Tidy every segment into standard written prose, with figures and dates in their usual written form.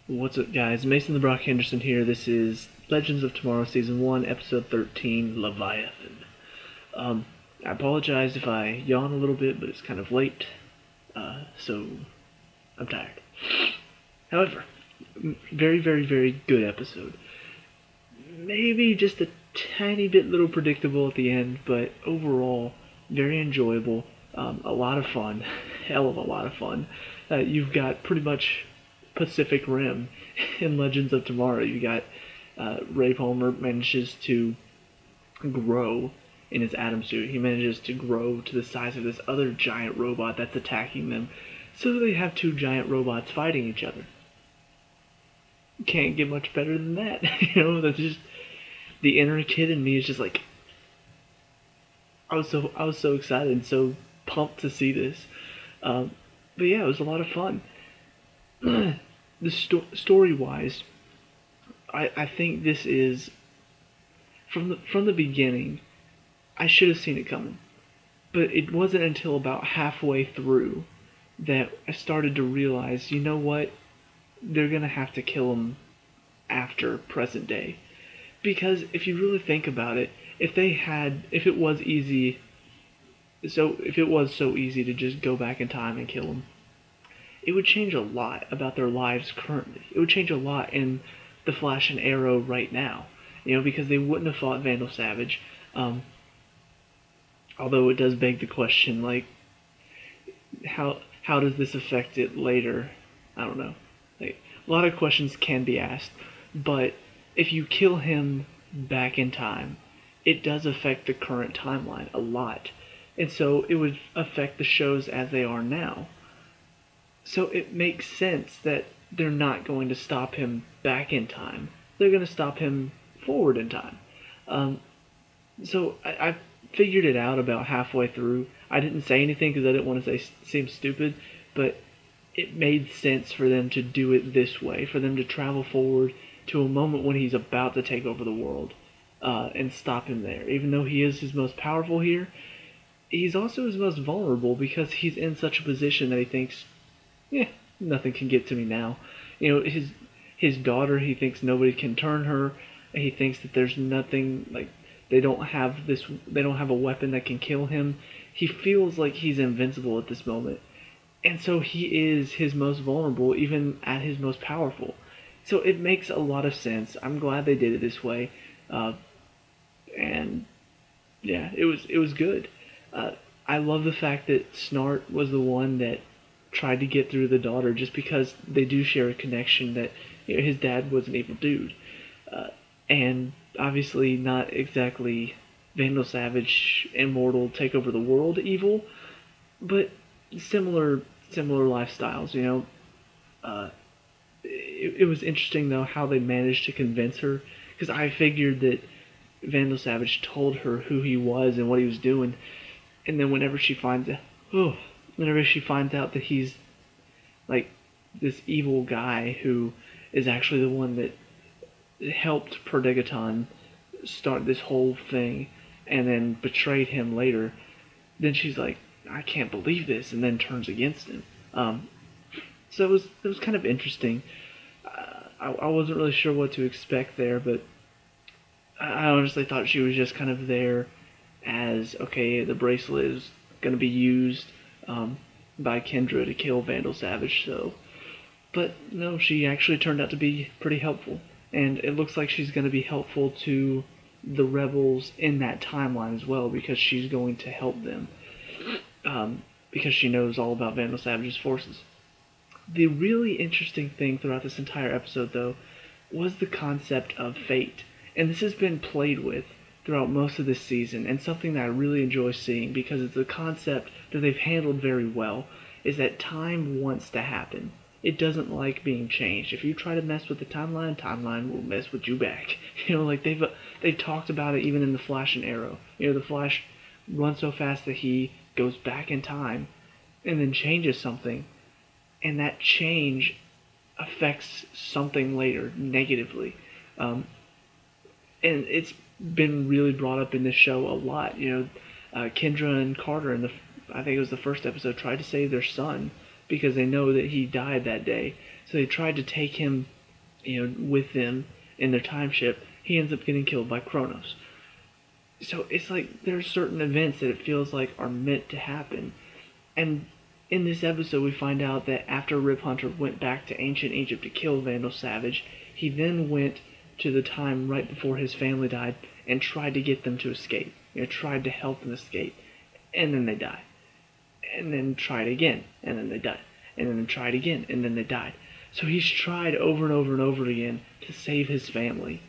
What's up, guys? Mason the Brock Henderson here. This is Legends of Tomorrow Season 1, Episode 13, Leviathan. I apologize if I yawn a little bit, but it's kind of late, so I'm tired. However, very, very, very good episode. Maybe just a tiny bit little predictable at the end, but overall, very enjoyable. A lot of fun. Hell of a lot of fun. You've got pretty much Pacific Rim in Legends of Tomorrow. You got Ray Palmer manages to grow in his Atom suit. He manages to grow to the size of this other giant robot that's attacking them. So they have two giant robots fighting each other. Can't get much better than that. That's just the inner kid in me is just like I was so excited and so pumped to see this. But yeah, it was a lot of fun. The story-wise, I think this is from the beginning. I should have seen it coming, but it wasn't until about halfway through that I started to realize, you know what, they're gonna have to kill him after present day, because if you really think about it, if it was so easy to just go back in time and kill him, it would change a lot about their lives currently. It would change a lot in the Flash and Arrow right now, because they wouldn't have fought Vandal Savage. Although it does beg the question, like, how does this affect it later? I don't know. Like, a lot of questions can be asked, but if you kill him back in time, it does affect the current timeline a lot, and so it would affect the shows as they are now. So it makes sense that they're not going to stop him back in time. They're going to stop him forward in time. So I figured it out about halfway through. I didn't say anything because I didn't want to seem stupid, but it made sense for them to do it this way, for them to travel forward to a moment when he's about to take over the world and stop him there. Even though he is his most powerful here, he's also his most vulnerable because he's in such a position that he thinks, yeah, nothing can get to me now. His daughter, he thinks nobody can turn her. He thinks that there's nothing, like, they don't have a weapon that can kill him. He feels like he's invincible at this moment. And so he is his most vulnerable, even at his most powerful. So it makes a lot of sense. I'm glad they did it this way. And yeah, it was good. I love the fact that Snart was the one that tried to get through the daughter, just because they do share a connection that his dad was an evil dude, and obviously not exactly Vandal Savage, immortal, take over the world evil, but similar lifestyles. It was interesting though how they managed to convince her, because I figured that Vandal Savage told her who he was and what he was doing, and then whenever she finds out that he's like this evil guy who is actually the one that helped Perdigaton start this whole thing and then betrayed him later, then she's like, I can't believe this, and then turns against him. So it was kind of interesting. I wasn't really sure what to expect there, but I honestly thought she was just kind of there as, okay, the bracelet is going to be used by Kendra to kill Vandal Savage, but no, she actually turned out to be pretty helpful, and it looks like she's going to be helpful to the rebels in that timeline as well, because she's going to help them, because she knows all about Vandal Savage's forces. The really interesting thing throughout this entire episode, though, was the concept of fate, and this has been played with throughout most of this season, and something that I really enjoy seeing, because it's a concept that they've handled very well, is that time wants to happen. It doesn't like being changed. If you try to mess with the timeline will mess with you back. Like they've talked about it even in the Flash and Arrow. The Flash runs so fast that he goes back in time and then changes something, and that change affects something later negatively. And it's been really brought up in this show a lot. Kendra and Carter I think it was the first episode, tried to save their son because they know that he died that day. So they tried to take him with them in their time ship, he ends up getting killed by Kronos. So it's like there are certain events that it feels like are meant to happen. And in this episode, we find out that after Rip Hunter went back to ancient Egypt to kill Vandal Savage, he then went to the time right before his family died and tried to get them to escape. Tried to help them escape. And then they die. And then tried again. And then they died. And then tried again. And then they died. So he's tried over and over and over again to save his family.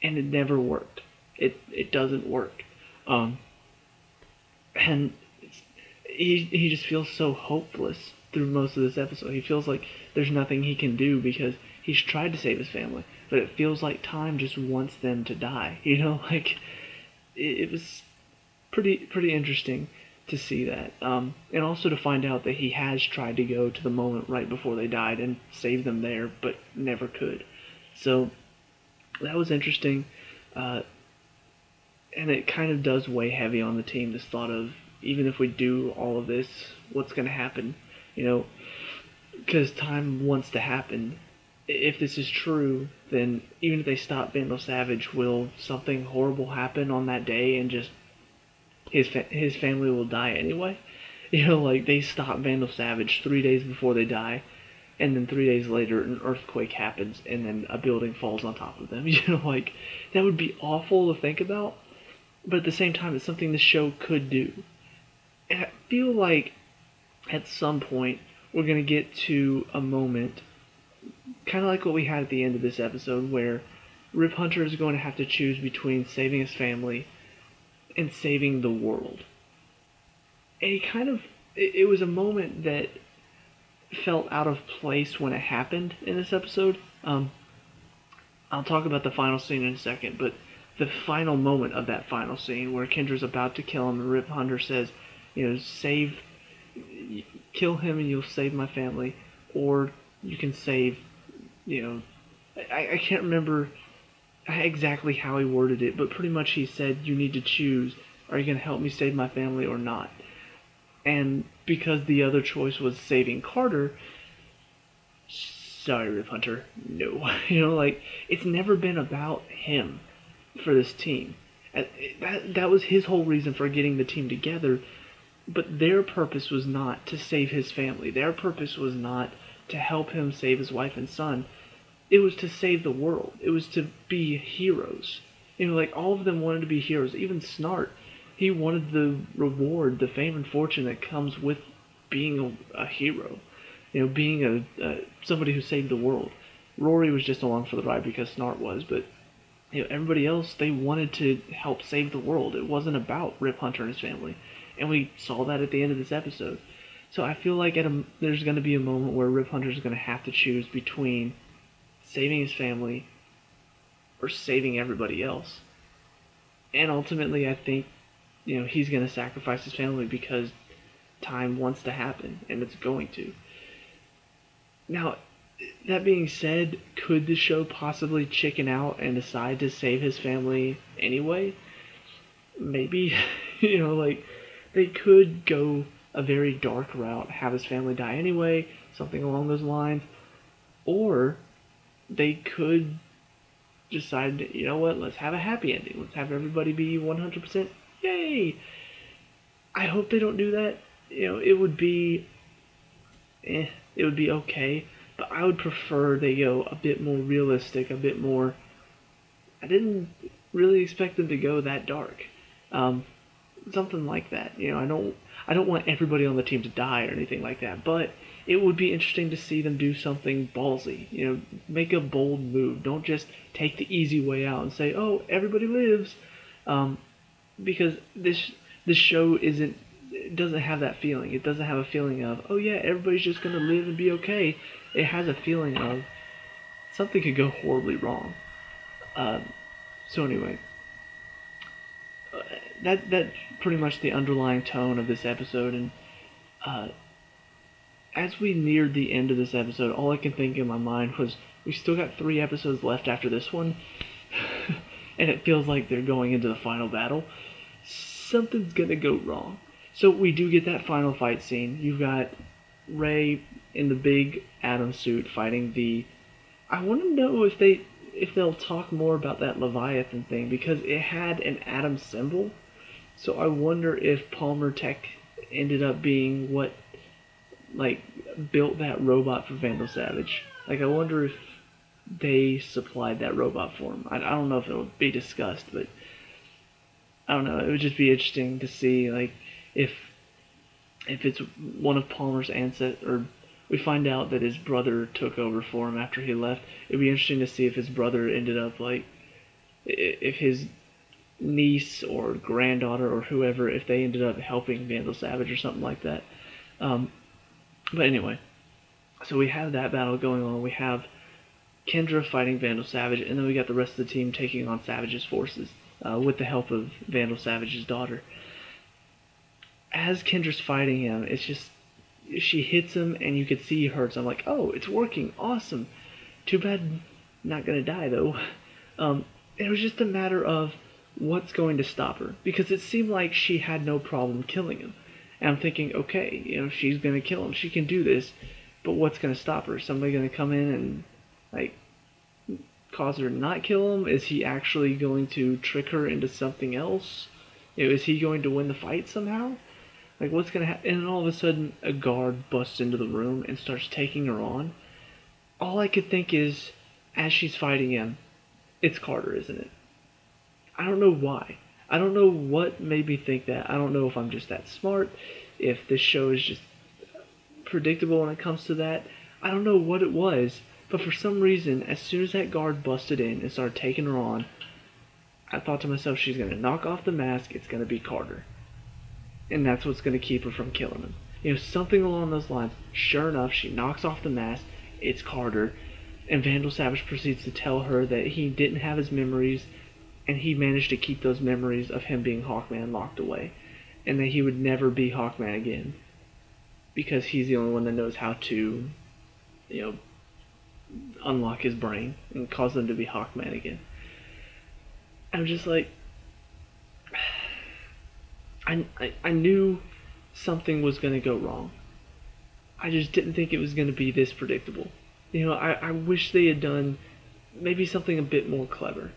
And it never worked. It doesn't work. And he just feels so hopeless through most of this episode. He feels like there's nothing he can do because he's tried to save his family, but it feels like time just wants them to die. Like it was pretty interesting to see that, and also to find out that he has tried to go to the moment right before they died and save them there, but never could. So that was interesting, and it kind of does weigh heavy on the team. This thought of, even if we do all of this, what's going to happen? Because time wants to happen. If this is true, then even if they stop Vandal Savage, will something horrible happen on that day and just his family will die anyway? Like they stop Vandal Savage 3 days before they die, and then 3 days later an earthquake happens and then a building falls on top of them. Like that would be awful to think about, but at the same time it's something the show could do. And I feel like at some point we're going to get to a moment, kind of like what we had at the end of this episode, where Rip Hunter is going to have to choose between saving his family and saving the world. And it was a moment that felt out of place when it happened in this episode. I'll talk about the final scene in a second, but the final moment of that final scene where Kendra's about to kill him and Rip Hunter says, kill him and you'll save my family, or you can save, I can't remember exactly how he worded it, but pretty much he said, you need to choose, are you going to help me save my family or not? And because the other choice was saving Carter, sorry Rip Hunter, no. Like, it's never been about him for this team. That was his whole reason for getting the team together. But their purpose was not to save his family. Their purpose was not to help him save his wife and son. It was to save the world. It was to be heroes. Like all of them wanted to be heroes. Even Snart, he wanted the reward, the fame and fortune that comes with being a hero. Being somebody who saved the world. Rory was just along for the ride because Snart was, but everybody else, they wanted to help save the world. It wasn't about Rip Hunter and his family. And we saw that at the end of this episode. So I feel like there's going to be a moment where Rip Hunter is going to have to choose between saving his family or saving everybody else. And ultimately, I think, he's going to sacrifice his family because time wants to happen, and it's going to. Now, that being said, could the show possibly chicken out and decide to save his family anyway? Maybe. Like, they could go a very dark route, have his family die anyway, something along those lines. Or they could decide, let's have a happy ending. Let's have everybody be 100% yay. I hope they don't do that. It would be okay, but I would prefer they go a bit more realistic, a bit more. I didn't really expect them to go that dark. Something like that. I don't want everybody on the team to die or anything like that, but it would be interesting to see them do something ballsy. Make a bold move. Don't just take the easy way out and say, "Oh, everybody lives," because this show doesn't have that feeling. It doesn't have a feeling of, "Oh yeah, everybody's just gonna live and be okay." It has a feeling of something could go horribly wrong. So anyway. That's pretty much the underlying tone of this episode, and as we neared the end of this episode, all I can think in my mind was, we still got 3 episodes left after this one, and it feels like they're going into the final battle. Something's gonna go wrong. So we do get that final fight scene. You've got Ray in the big Atom suit fighting I want to know if they'll talk more about that Leviathan thing because it had an atom symbol. So I wonder if Palmer Tech ended up being what like built that robot for Vandal Savage. Like I wonder if they supplied that robot for him. I don't know if it'll be discussed, but I don't know. It would just be interesting to see like if it's one of Palmer's ancestors, or we find out that his brother took over for him after he left. It'd be interesting to see if his brother ended up like if his niece or granddaughter or whoever, if they ended up helping Vandal Savage or something like that. But anyway, so we have that battle going on. We have Kendra fighting Vandal Savage, and then we got the rest of the team taking on Savage's forces with the help of Vandal Savage's daughter. As Kendra's fighting him, it's just she hits him, and you could see he hurts. I'm like, oh, it's working, awesome. Too bad, not gonna die though. It was just a matter of what's going to stop her, because it seemed like she had no problem killing him. And I'm thinking, okay, she's gonna kill him, she can do this, but what's gonna stop her? Somebody gonna come in and like cause her to not kill him? Is he actually going to trick her into something else? Is he going to win the fight somehow? Like, what's gonna happen? And then all of a sudden, a guard busts into the room and starts taking her on. All I could think is, as she's fighting him, it's Carter, isn't it? I don't know why. I don't know what made me think that. I don't know if I'm just that smart, if this show is just predictable when it comes to that. I don't know what it was, but for some reason, as soon as that guard busted in and started taking her on, I thought to myself, she's going to knock off the mask, it's going to be Carter. And that's what's going to keep her from killing him. Something along those lines. Sure enough, she knocks off the mask, it's Carter, and Vandal Savage proceeds to tell her that he didn't have his memories, and he managed to keep those memories of him being Hawkman locked away, and that he would never be Hawkman again, because he's the only one that knows how to, unlock his brain and cause him to be Hawkman again. I'm just like, I knew something was going to go wrong. I just didn't think it was going to be this predictable. I wish they had done maybe something a bit more clever.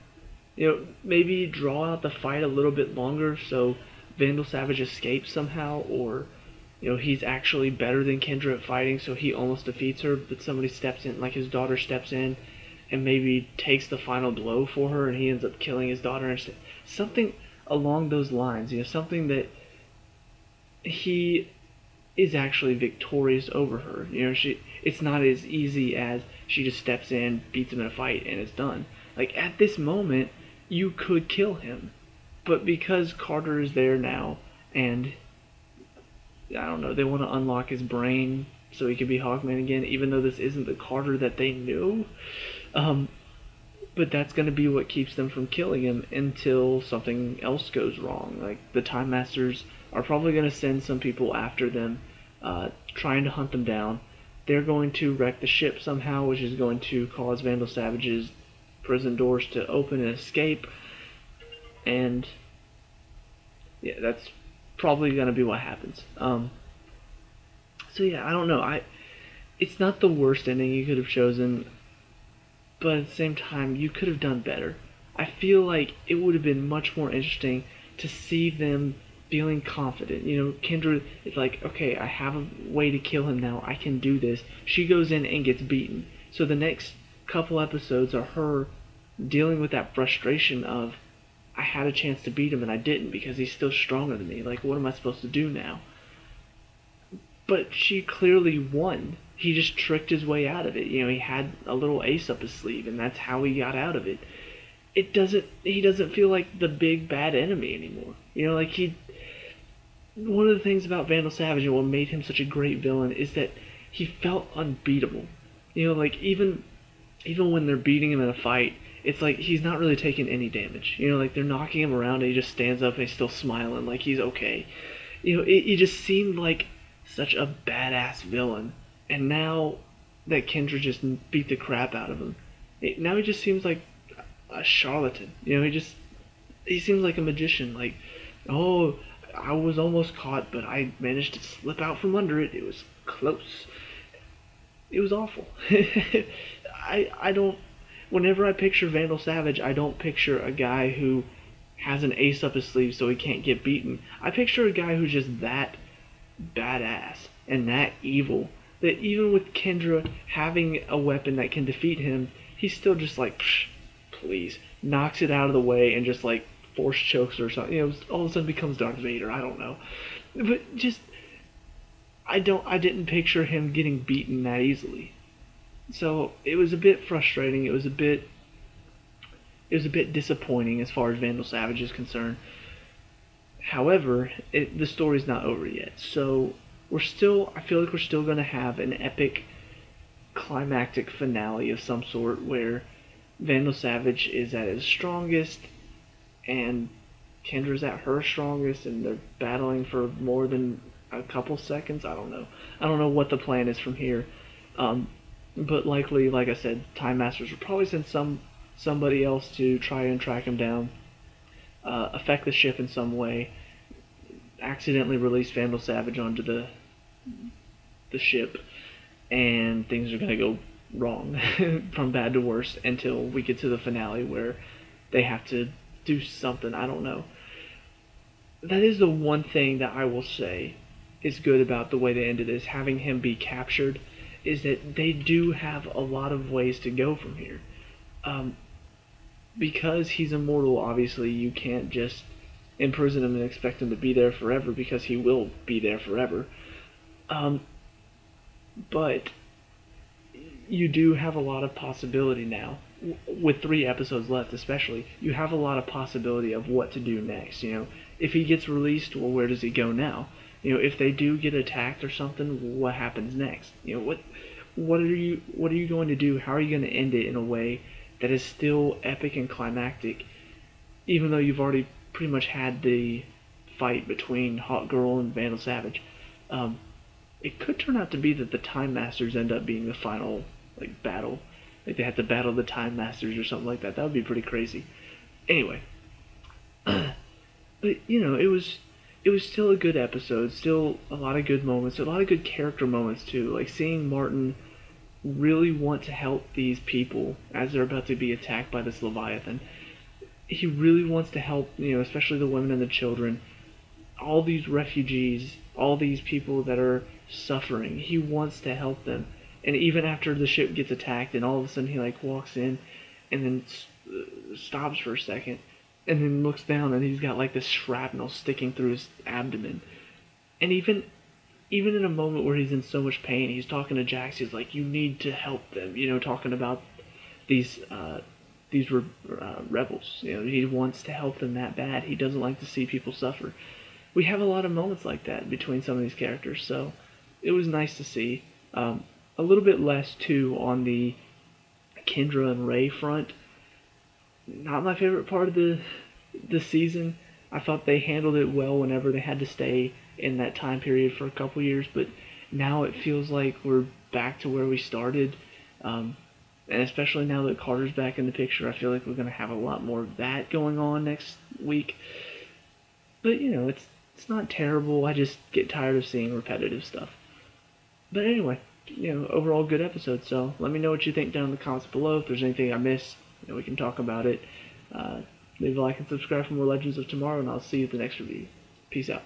Maybe draw out the fight a little bit longer so Vandal Savage escapes somehow, or he's actually better than Kendra at fighting, so he almost defeats her, but somebody steps in, like his daughter steps in and maybe takes the final blow for her, and he ends up killing his daughter instead. Something along those lines, something that he is actually victorious over her. It's not as easy as she just steps in, beats him in a fight, and it's done. Like, at this moment, you could kill him, but because Carter is there now, and I don't know, they want to unlock his brain so he can be Hawkman again, even though this isn't the Carter that they knew. But that's going to be what keeps them from killing him until something else goes wrong. Like, the Time Masters are probably going to send some people after them, trying to hunt them down. They're going to wreck the ship somehow, which is going to cause Vandal Savage's prison doors to open and escape. And yeah, that's probably going to be what happens. So yeah, I don't know. It's not the worst ending you could have chosen, but at the same time, you could have done better. I feel like it would have been much more interesting to see them feeling confident. Kendra is like, okay, I have a way to kill him now. I can do this. She goes in and gets beaten. So the next couple episodes are her dealing with that frustration of, I had a chance to beat him and I didn't because he's still stronger than me. Like, what am I supposed to do now? But she clearly won. He just tricked his way out of it. He had a little ace up his sleeve, and that's how he got out of it. He doesn't feel like the big bad enemy anymore. One of the things about Vandal Savage and what made him such a great villain is that he felt unbeatable. Even when they're beating him in a fight, it's like he's not really taking any damage. They're knocking him around and he just stands up and he's still smiling like he's okay. It just seemed like such a badass villain. And now that Kendra just beat the crap out of him, now he just seems like a charlatan. He seems like a magician. Like, oh, I was almost caught, but I managed to slip out from under it. It was close. It was awful. I don't. Whenever I picture Vandal Savage, I don't picture a guy who has an ace up his sleeve so he can't get beaten. I picture a guy who's just that badass and that evil that even with Kendra having a weapon that can defeat him, he's still just like, psh, please, knocks it out of the way and just like force chokes or something. All of a sudden becomes Darth Vader. I don't know, but just I didn't picture him getting beaten that easily. So it was a bit frustrating. It was a bit disappointing as far as Vandal Savage is concerned. However, the story's not over yet. So I feel like we're still going to have an epic climactic finale of some sort where Vandal Savage is at his strongest and Kendra's at her strongest and they're battling for more than a couple seconds. I don't know. I don't know what the plan is from here. But likely, like I said, Time Masters will probably send somebody else to try and track him down, affect the ship in some way, accidentally release Vandal Savage onto the ship, and things are gonna go wrong from bad to worse until we get to the finale where they have to do something. I don't know. That is the one thing that I will say is good about the way they ended this, having him be captured, is that they do have a lot of ways to go from here. Because he's immortal, obviously, you can't just imprison him and expect him to be there forever, because he will be there forever. But you do have a lot of possibility now. With 3 episodes left, especially, you have a lot of possibility of what to do next. If he gets released, well, where does he go now? If they do get attacked or something, what happens next? What are you going to do? How are you going to end it in a way that is still epic and climactic, even though you've already pretty much had the fight between Hawk Girl and Vandal Savage? It could turn out to be that the Time Masters end up being the final battle. Like they have to battle the Time Masters or something like that. That would be pretty crazy. Anyway, but it was still a good episode. Still a lot of good moments. A lot of good character moments too. Like seeing Martin really want to help these people as they're about to be attacked by this Leviathan. He really wants to help, especially the women and the children, all these refugees, all these people that are suffering. He wants to help them. And even after the ship gets attacked and all of a sudden he walks in and then stops for a second and then looks down and he's got this shrapnel sticking through his abdomen. And even in a moment where he's in so much pain, he's talking to Jax. He's like, "You need to help them." Talking about these rebels. He wants to help them that bad. He doesn't like to see people suffer. We have a lot of moments like that between some of these characters, so it was nice to see. A little bit less too on the Kendra and Rey front. Not my favorite part of the season. I thought they handled it well whenever they had to stay in that time period for a couple years, but now it feels like we're back to where we started. And especially now that Carter's back in the picture, I feel like we're going to have a lot more of that going on next week. But, it's not terrible. I just get tired of seeing repetitive stuff. But anyway, overall good episode. So let me know what you think down in the comments below. If there's anything I missed, we can talk about it. Leave a like and subscribe for more Legends of Tomorrow, and I'll see you at the next review. Peace out.